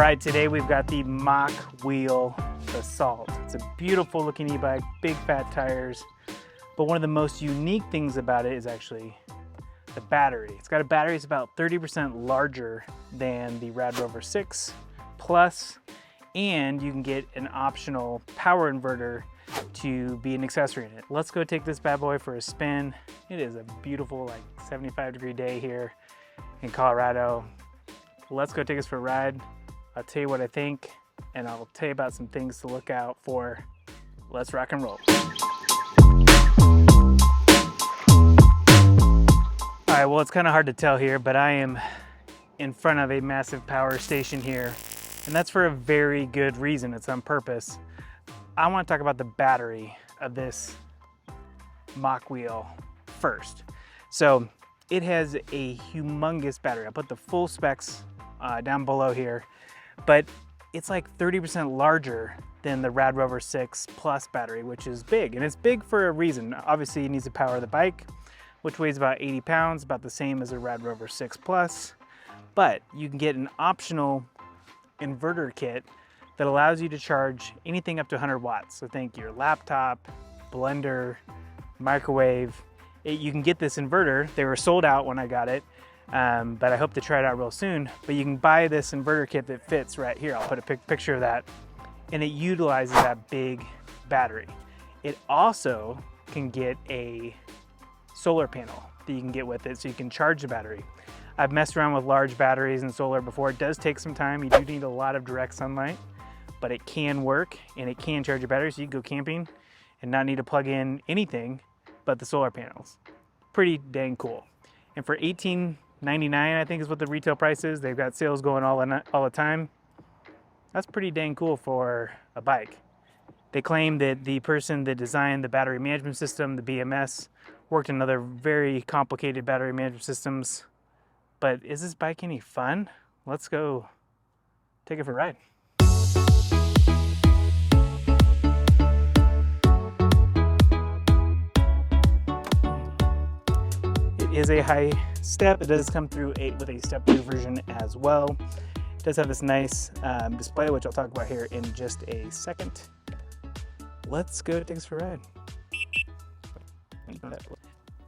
ride today. We've got the Mokwheel Basalt. It's a beautiful looking e-bike, big fat tires. But one of the most unique things about it is actually the battery. It's got a battery that's about 30% larger than the Rad Rover 6 Plus, and you can get an optional power inverter to be an accessory in it. Let's go take this bad boy for a spin. It is a beautiful, like 75-degree day here in Colorado. Let's go take us for a ride. I'll tell you what I think, and I'll tell you about some things to look out for. Let's rock and roll. All right, well, it's kind of hard to tell here, but I am in front of a massive power station here, and that's for a very good reason. It's on purpose. I want to talk about the battery of this Mokwheel first. So it has a humongous battery. I'll put the full specs down below here, but it's like 30% larger than the Rad Rover 6 Plus battery, which is big, and it's big for a reason. Obviously, it needs to power the bike, which weighs about 80 pounds, about the same as a Rad Rover 6 Plus, but you can get an optional inverter kit that allows you to charge anything up to 100 watts. So think your laptop, blender, microwave. You can get this inverter. They were sold out when I got it, but I hope to try it out real soon. But you can buy this inverter kit that fits right here. I'll put a picture of that, and it utilizes that big battery. It also can get a solar panel that you can get with it, so you can charge the battery. I've messed around with large batteries and solar before. It does take some time. You do need a lot of direct sunlight, but it can work and it can charge your battery, so you can go camping and not need to plug in anything but the solar panels. Pretty dang cool. And for $18.99, I think is what the retail price is. They've got sales going all the time. That's pretty dang cool for a bike. They claim that the person that designed the battery management system, the BMS, worked on other very complicated battery management systems. But is this bike any fun? Let's go take it for a ride. It is a high step. It does come through with a step 2 version as well. It does have this nice display, which I'll talk about here in just a second. Let's go take us for a ride.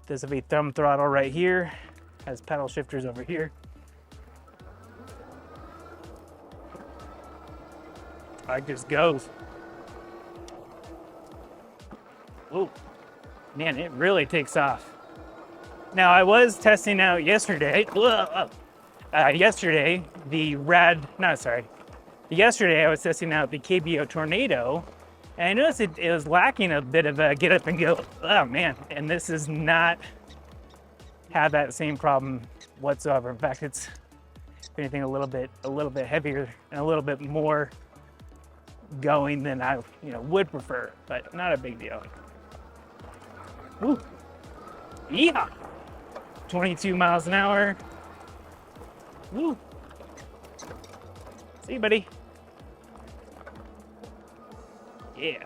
Does have a thumb throttle right here. Has pedal shifters over here. Bike just goes. Oh, man, it really takes off. Now, I was testing out yesterday. Yesterday I was testing out the KBO Tornado, and I noticed it was lacking a bit of a get up and go. Oh man, and this does not have that same problem whatsoever. In fact, it's, if anything, a little bit heavier and a little bit more going than I would prefer, but not a big deal. Ooh, yeah, 22 miles an hour. Woo. See you, buddy. Yeah.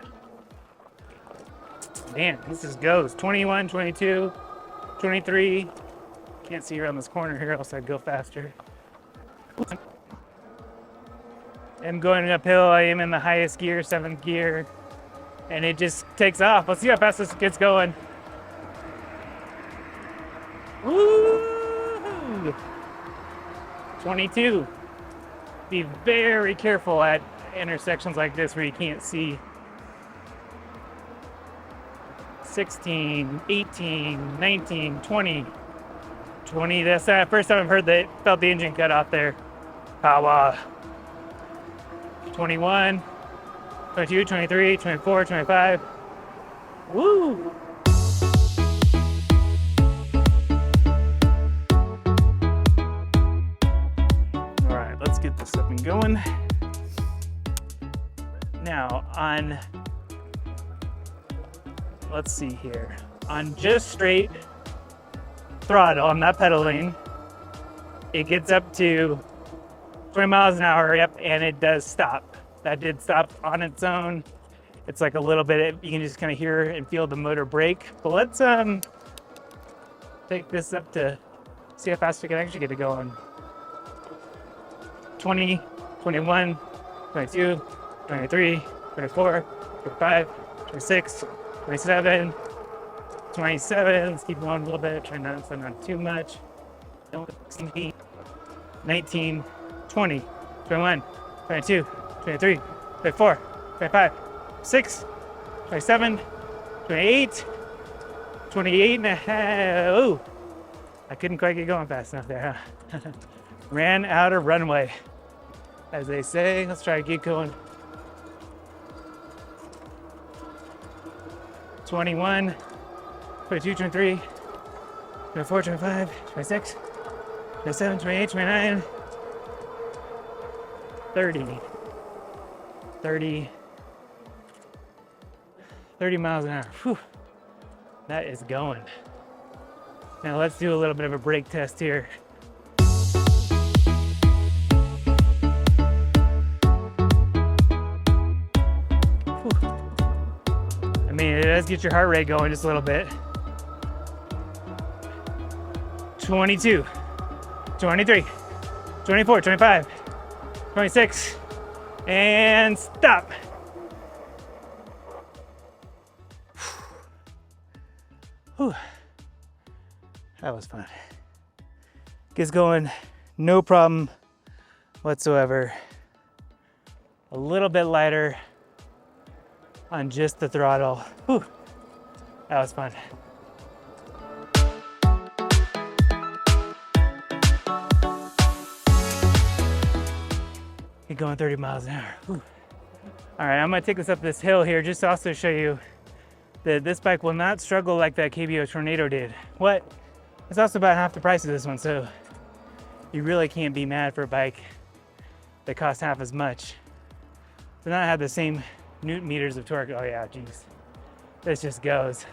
Man, this just goes. 21, 22, 23. Can't see around this corner here, else I'd go faster. I'm going uphill. I am in the highest gear, 7th gear, and it just takes off. Let's see how fast this gets going. Woo! 22. Be very careful at intersections like this where you can't see. 16, 18, 19, 20. 20, that's the first time I've felt the engine cut off there. Power. 21, 22, 23, 24, 25. Woo! All right, let's get this up and going. Now let's see here. On just straight throttle, I'm not pedaling, it gets up to 20 miles an hour, yep, and it does stop. That did stop on its own. It's like a little bit, you can just kind of hear and feel the motor brake. But let's take this up to see how fast we can actually get it going. 20, 21, 22, 23, 24, 25, 26, 27, 27. Let's keep going a little bit. Try not to slow down too much. 19, 20, 21, 22, 23, 24, 25, 6, 27, 28, 28 and a half. Ooh, I couldn't quite get going fast enough there, huh? Ran out of runway, as they say. Let's try to keep going. 21, 22, 23, 24, 25, 26, 27, 28, 29, 30, 30 miles an hour. Whew. That is going. Now let's do a little bit of a brake test here. Whew. I mean, it does get your heart rate going just a little bit. 22, 23, 24, 25, 26, and stop. Whew. That was fun. Gets going, no problem whatsoever. A little bit lighter on just the throttle. Whew. That was fun. Keep going 30 miles an hour. Whew. All right, I'm gonna take this up this hill here just to also show you that this bike will not struggle like that KBO Tornado did. What? It's also about half the price of this one, so you really can't be mad for a bike that costs half as much. To not have the same Newton meters of torque. Oh yeah, geez. This just goes.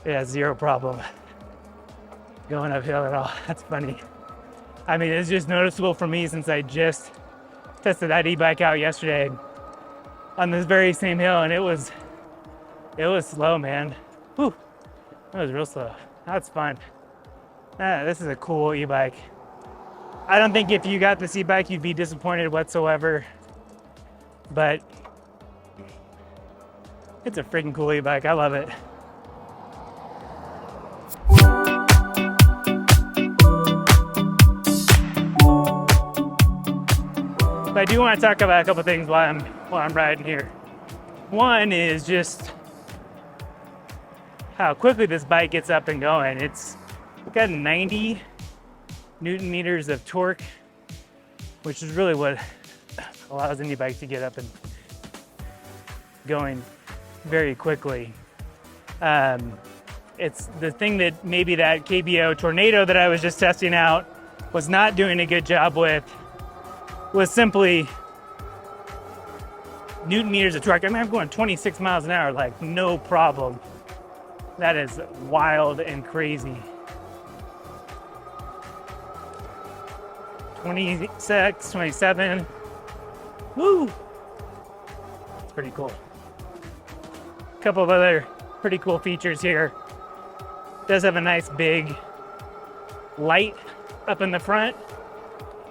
It has zero problem going uphill at all. That's funny. I mean, it's just noticeable for me since I just tested that e-bike out yesterday on this very same hill, and it was slow, man. Whew. That was real slow. That's fun. This is a cool e-bike. I don't think if you got this e-bike, you'd be disappointed whatsoever, but it's a freaking cool e-bike. I love it. But I do want to talk about a couple things while I'm riding here. One is just how quickly this bike gets up and going. It's got 90 Newton meters of torque, which is really what allows any bike to get up and going very quickly. It's the thing that maybe that KBO Tornado that I was just testing out was not doing a good job with, was simply Newton meters of torque. I mean, I'm going 26 miles an hour, like no problem. That is wild and crazy. 26, 27. Woo! It's pretty cool. A couple of other pretty cool features here. It does have a nice big light up in the front.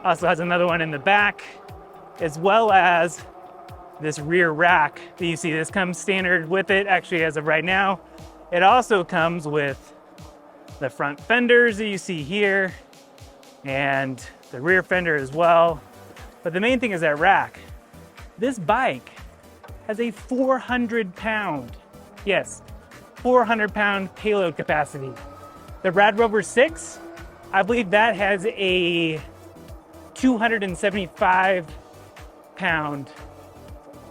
Also has another one in the back, as well as this rear rack that you see. This comes standard with it, actually, as of right now. It also comes with the front fenders that you see here and the rear fender as well. But the main thing is that rack. This bike has a 400-pound, yes, 400-pound payload capacity. The Rad Rover 6, I believe that has a 275-pound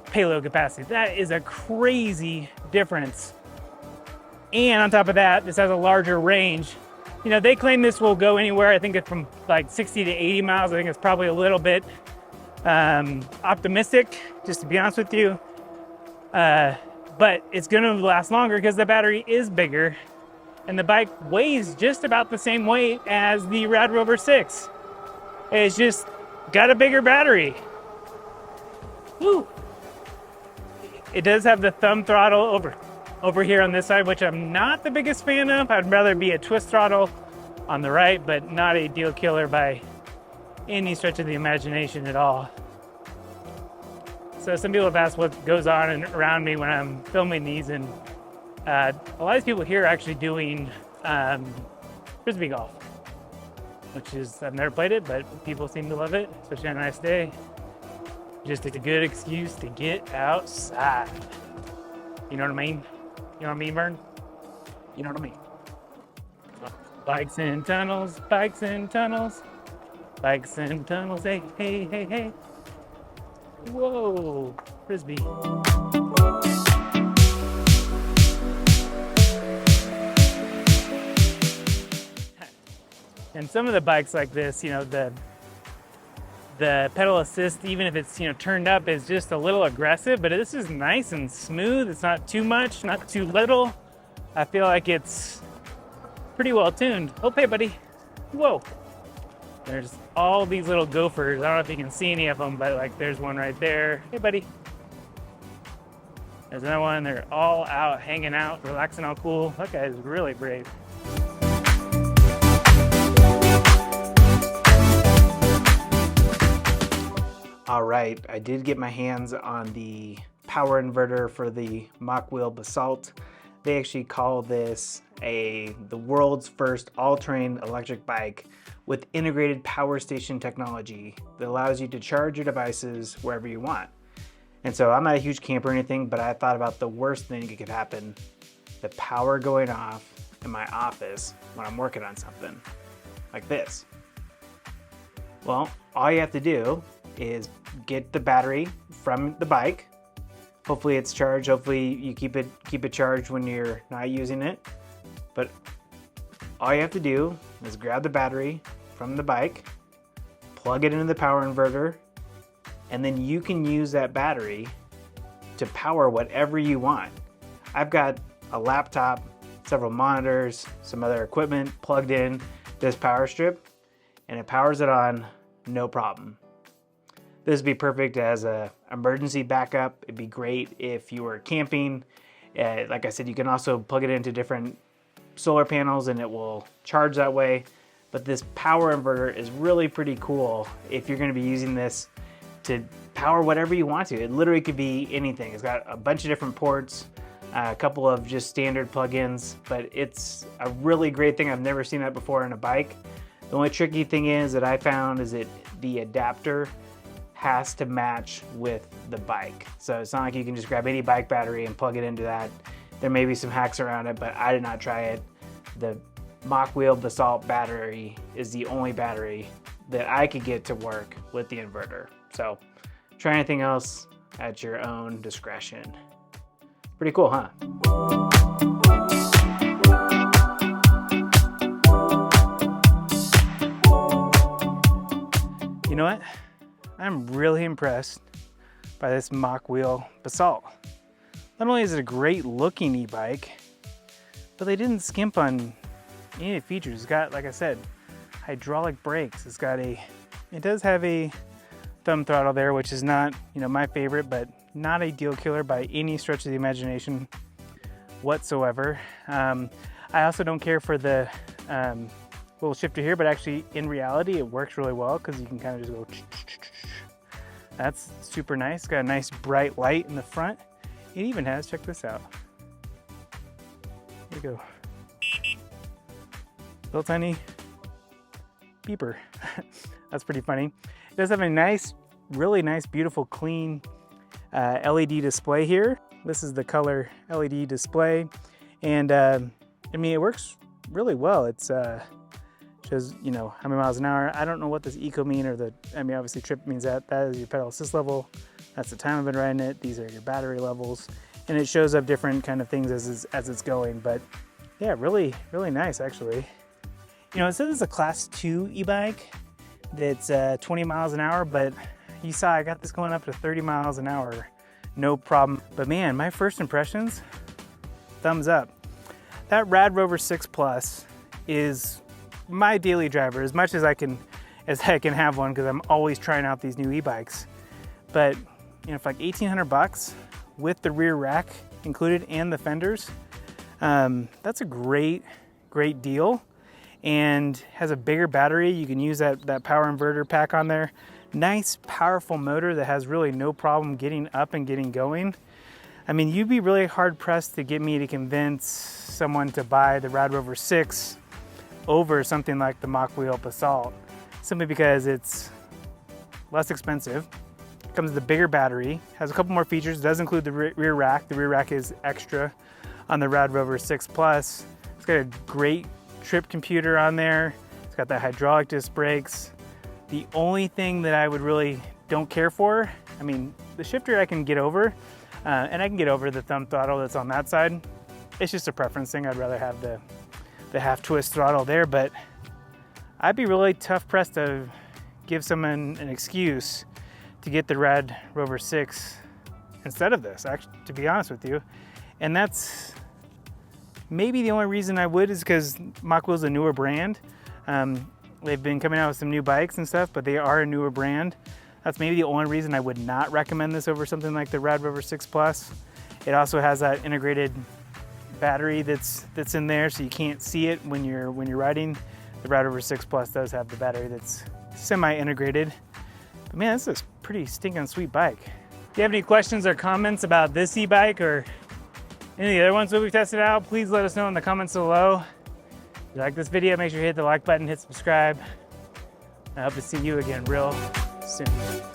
payload capacity. That is a crazy difference. And on top of that, this has a larger range. You know, they claim this will go anywhere. I think it's from like 60 to 80 miles. I think it's probably a little bit optimistic, just to be honest with you. But it's gonna last longer because the battery is bigger and the bike weighs just about the same weight as the Rad Rover 6. It's just got a bigger battery. Woo! It does have the thumb throttle over here on this side, which I'm not the biggest fan of. I'd rather be a twist throttle on the right, but not a deal killer by any stretch of the imagination at all. So some people have asked what goes on and around me when I'm filming these, and a lot of people here are actually doing Frisbee golf, which is, I've never played it, but people seem to love it, especially on a nice day. Just a good excuse to get outside. You know what I mean? You know what I mean, Vern? You know what I mean? Bikes in tunnels, bikes in tunnels, bikes in tunnels, hey, hey, hey, hey. Whoa, Frisbee. And some of the bikes like this, you know, the pedal assist, even if it's, you know, turned up, is just a little aggressive, but this is nice and smooth. It's not too much, not too little. I feel like it's pretty well tuned. Oh, hey, buddy. Whoa. There's all these little gophers. I don't know if you can see any of them, but like there's one right there. Hey, buddy. There's another one. They're all out, hanging out, relaxing, all cool. That guy is really brave. All right, I did get my hands on the power inverter for the Mokwheel Basalt. They actually call this the world's first all-terrain electric bike with integrated power station technology that allows you to charge your devices wherever you want. And so I'm not a huge camper or anything, but I thought about the worst thing that could happen: the power going off in my office when I'm working on something like this. Well, all you have to do is get the battery from the bike. Hopefully it's charged. Hopefully you keep it charged when you're not using it. But all you have to do is grab the battery from the bike, plug it into the power inverter, and then you can use that battery to power whatever you want. I've got a laptop, several monitors, some other equipment plugged in this power strip, and it powers it on no problem. This would be perfect as an emergency backup. It'd be great if you were camping. Like I said, you can also plug it into different solar panels and it will charge that way. But this power inverter is really pretty cool if you're going to be using this to power whatever you want to. It literally could be anything. It's got a bunch of different ports, a couple of just standard plugins, but it's a really great thing. I've never seen that before in a bike. The only tricky thing is that I found is that the adapter has to match with the bike. So it's not like you can just grab any bike battery and plug it into that. There may be some hacks around it, but I did not try it. The Mokwheel Basalt battery is the only battery that I could get to work with the inverter. So try anything else at your own discretion. Pretty cool, huh? You know what? I'm really impressed by this Mokwheel Basalt. Not only is it a great looking e-bike, but they didn't skimp on any of the features. It's got, like I said, hydraulic brakes. It does have a thumb throttle there, which is not, you know, my favorite, but not a deal killer by any stretch of the imagination whatsoever. I also don't care for the little shifter here, but actually in reality it works really well because you can kind of just go. That's super nice. It's got a nice bright light in the front. It even has, check this out. Here you go. Little tiny beeper. That's pretty funny. It does have a nice, really nice, beautiful, clean LED display here. This is the color LED display. And I mean, it works really well. It's shows, you know, how many miles an hour. I don't know what this eco mean, or I mean, obviously trip means that is your pedal assist level. That's the time I've been riding it. These are your battery levels. And it shows up different kind of things as it's going. But yeah, really, really nice actually. You know, it says it's a class 2 e-bike that's 20 miles an hour, but you saw I got this going up to 30 miles an hour, no problem. But man, my first impressions, thumbs up. That Rad Rover 6 Plus is my daily driver, as much as I can have one, because I'm always trying out these new e-bikes. But you know, for like $1,800 with the rear rack included and the fenders, that's a great deal, and has a bigger battery. You can use that power inverter pack on there. Nice, powerful motor that has really no problem getting up and getting going. I mean, you'd be really hard pressed to get me to convince someone to buy the Rad Rover 6 over something like the Mokwheel Basalt, simply because it's less expensive, comes with a bigger battery, has a couple more features, does include the rear rack. The rear rack is extra on the Rad Rover 6 Plus. It's got a great trip computer on there. It's got the hydraulic disc brakes. The only thing that I would really don't care for, I mean, the shifter I can get over, and I can get over the thumb throttle that's on that side. It's just a preference thing. I'd rather have the half twist throttle there, but I'd be really tough pressed to give someone an excuse to get the Rad Rover 6 instead of this, actually, to be honest with you. And that's maybe the only reason I would is because Mokwheel's a newer brand. They've been coming out with some new bikes and stuff, but they are a newer brand. That's maybe the only reason I would not recommend this over something like the Rad Rover 6 Plus. It also has that integrated battery that's in there, so you can't see it when you're riding. The Rad Rover 6 Plus does have the battery that's semi-integrated. But man, this is a pretty stinking sweet bike. If you have any questions or comments about this e-bike or any of the other ones that we've tested out, please let us know in the comments below. If you like this video, make sure you hit the like button, hit subscribe. I hope to see you again real soon.